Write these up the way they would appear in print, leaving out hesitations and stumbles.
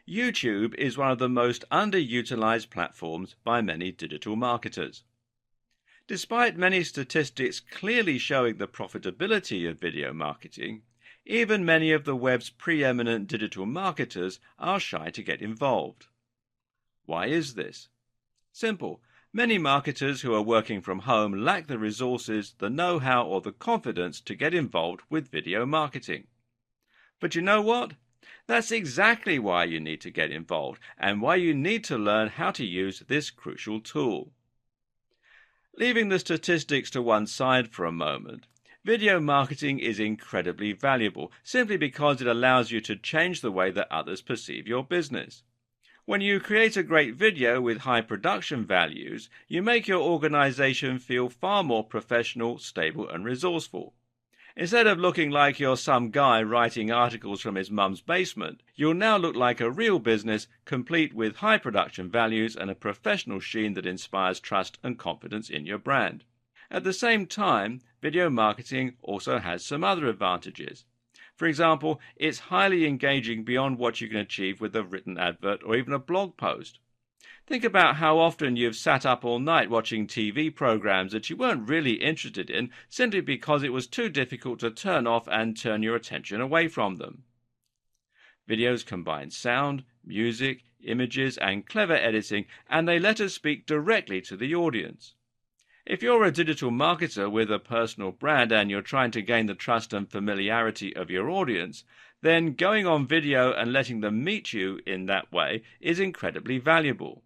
YouTube is one of the most underutilized platforms by many digital marketers. Despite many statistics clearly showing the profitability of video marketing, even many of the web's preeminent digital marketers are shy to get involved. Why is this? Simple. Many marketers who are working from home lack the resources, the know-how, or the confidence to get involved with video marketing. But you know what? That's exactly why you need to get involved and why you need to learn how to use this crucial tool. Leaving the statistics to one side for a moment, video marketing is incredibly valuable simply because it allows you to change the way that others perceive your business. When you create a great video with high production values, you make your organization feel far more professional, stable, and resourceful. Instead of looking like you're some guy writing articles from his mum's basement, you'll now look like a real business, complete with high production values and a professional sheen that inspires trust and confidence in your brand. At the same time, video marketing also has some other advantages. For example, it's highly engaging beyond what you can achieve with a written advert or even a blog post. Think about how often you've sat up all night watching TV programs that you weren't really interested in simply because it was too difficult to turn off and turn your attention away from them. Videos combine sound, music, images, and clever editing, and they let us speak directly to the audience. If you're a digital marketer with a personal brand and you're trying to gain the trust and familiarity of your audience, then going on video and letting them meet you in that way is incredibly valuable.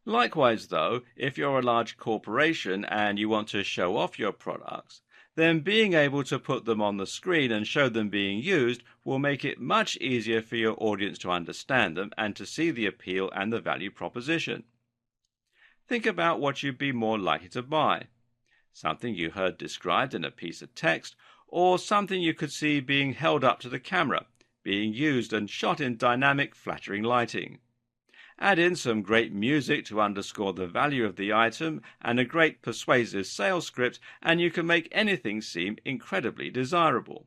Likewise, though, if you're a large corporation and you want to show off your products, then being able to put them on the screen and show them being used will make it much easier for your audience to understand them and to see the appeal and the value proposition. Think about what you'd be more likely to buy. Something you heard described in a piece of text, or something you could see being held up to the camera, being used and shot in dynamic, flattering lighting. Add in some great music to underscore the value of the item and a great persuasive sales script, and you can make anything seem incredibly desirable.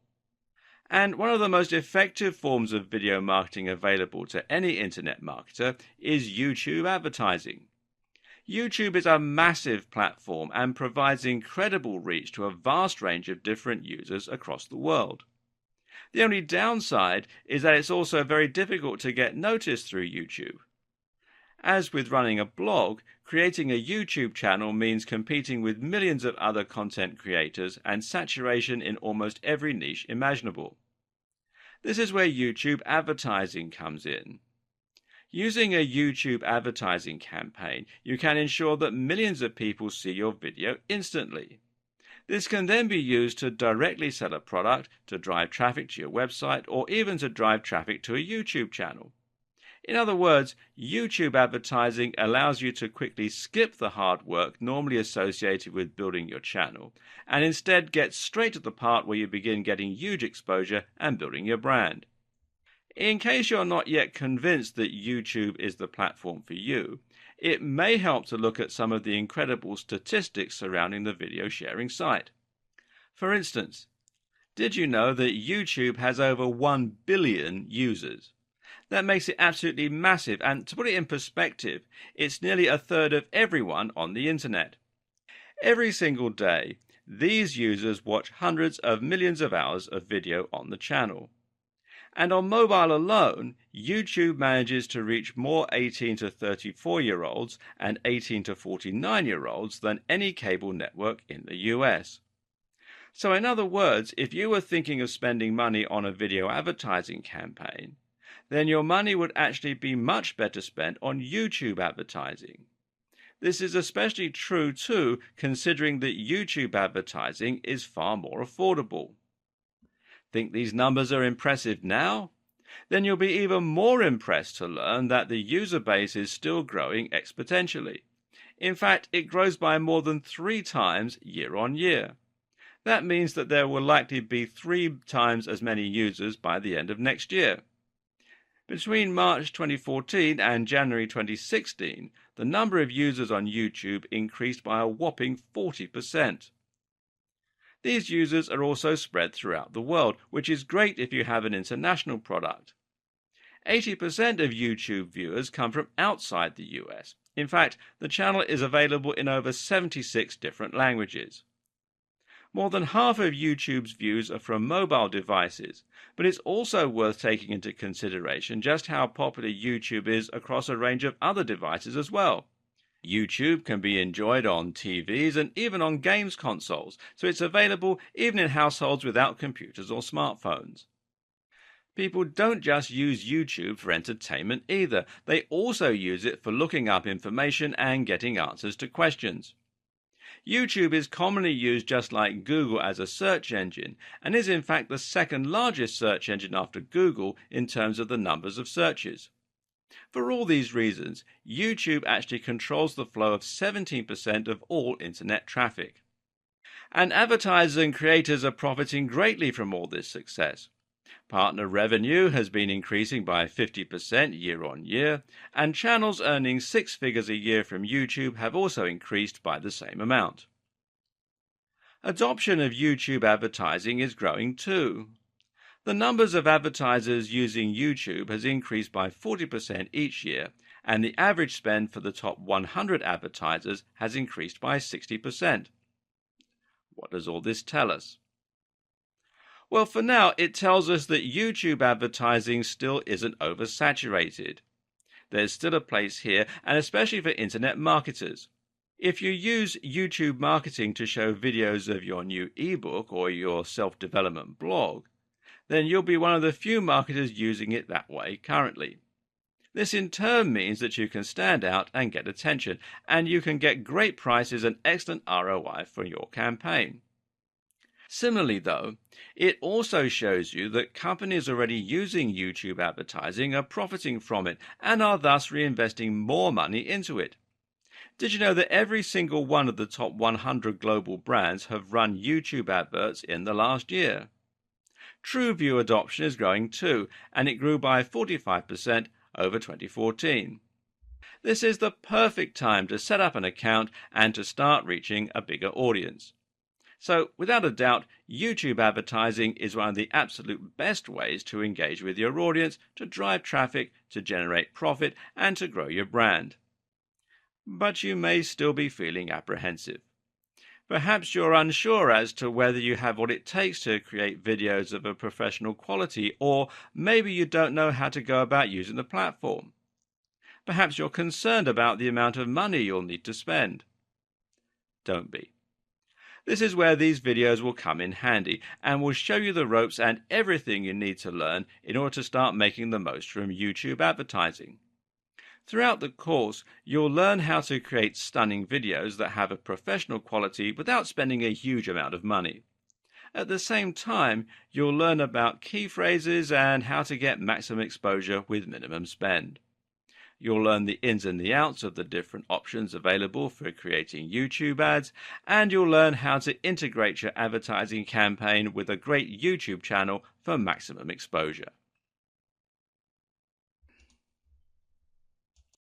And one of the most effective forms of video marketing available to any internet marketer is YouTube advertising. YouTube is a massive platform and provides incredible reach to a vast range of different users across the world. The only downside is that it's also very difficult to get noticed through YouTube. As with running a blog, creating a YouTube channel means competing with millions of other content creators and saturation in almost every niche imaginable. This is where YouTube advertising comes in. Using a YouTube advertising campaign, you can ensure that millions of people see your video instantly. This can then be used to directly sell a product, to drive traffic to your website, or even to drive traffic to a YouTube channel. In other words, YouTube advertising allows you to quickly skip the hard work normally associated with building your channel, and instead get straight to the part where you begin getting huge exposure and building your brand. In case you're not yet convinced that YouTube is the platform for you, it may help to look at some of the incredible statistics surrounding the video sharing site. For instance, did you know that YouTube has over 1 billion users? That makes it absolutely massive, and to put it in perspective, it's nearly a third of everyone on the internet. Every single day, these users watch hundreds of millions of hours of video on the channel. And on mobile alone, YouTube manages to reach more 18 to 34-year-olds and 18 to 49-year-olds than any cable network in the US. So in other words, if you were thinking of spending money on a video advertising campaign, then your money would actually be much better spent on YouTube advertising. This is especially true too, considering that YouTube advertising is far more affordable. Think these numbers are impressive now? Then you'll be even more impressed to learn that the user base is still growing exponentially. In fact, it grows by more than 3 times year on year. That means that there will likely be 3 times as many users by the end of next year. Between March 2014 and January 2016, the number of users on YouTube increased by a whopping 40%. These users are also spread throughout the world, which is great if you have an international product. 80% of YouTube viewers come from outside the US. In fact, the channel is available in over 76 different languages. More than half of YouTube's views are from mobile devices, but it's also worth taking into consideration just how popular YouTube is across a range of other devices as well. YouTube can be enjoyed on TVs and even on games consoles, so it's available even in households without computers or smartphones. People don't just use YouTube for entertainment either. They also use it for looking up information and getting answers to questions. YouTube is commonly used just like Google as a search engine, and is in fact the second largest search engine after Google in terms of the numbers of searches. For all these reasons, YouTube actually controls the flow of 17% of all internet traffic. And advertisers and creators are profiting greatly from all this success. Partner revenue has been increasing by 50% year on year, and channels earning six figures a year from YouTube have also increased by the same amount. Adoption of YouTube advertising is growing too. The numbers of advertisers using YouTube has increased by 40% each year, and the average spend for the top 100 advertisers has increased by 60%. What does all this tell us? Well, for now, it tells us that YouTube advertising still isn't oversaturated. There's still a place here, and especially for internet marketers. If you use YouTube marketing to show videos of your new ebook or your self-development blog, then you'll be one of the few marketers using it that way currently. This in turn means that you can stand out and get attention, and you can get great prices and excellent ROI for your campaign. Similarly, though, it also shows you that companies already using YouTube advertising are profiting from it and are thus reinvesting more money into it. Did you know that every single one of the top 100 global brands have run YouTube adverts in the last year? TrueView adoption is growing too, and it grew by 45% over 2014. This is the perfect time to set up an account and to start reaching a bigger audience. So, without a doubt, YouTube advertising is one of the absolute best ways to engage with your audience, to drive traffic, to generate profit, and to grow your brand. But you may still be feeling apprehensive. Perhaps you're unsure as to whether you have what it takes to create videos of a professional quality, or maybe you don't know how to go about using the platform. Perhaps you're concerned about the amount of money you'll need to spend. Don't be. This is where these videos will come in handy and will show you the ropes and everything you need to learn in order to start making the most from YouTube advertising. Throughout the course, you'll learn how to create stunning videos that have a professional quality without spending a huge amount of money. At the same time, you'll learn about key phrases and how to get maximum exposure with minimum spend. You'll learn the ins and the outs of the different options available for creating YouTube ads, and you'll learn how to integrate your advertising campaign with a great YouTube channel for maximum exposure.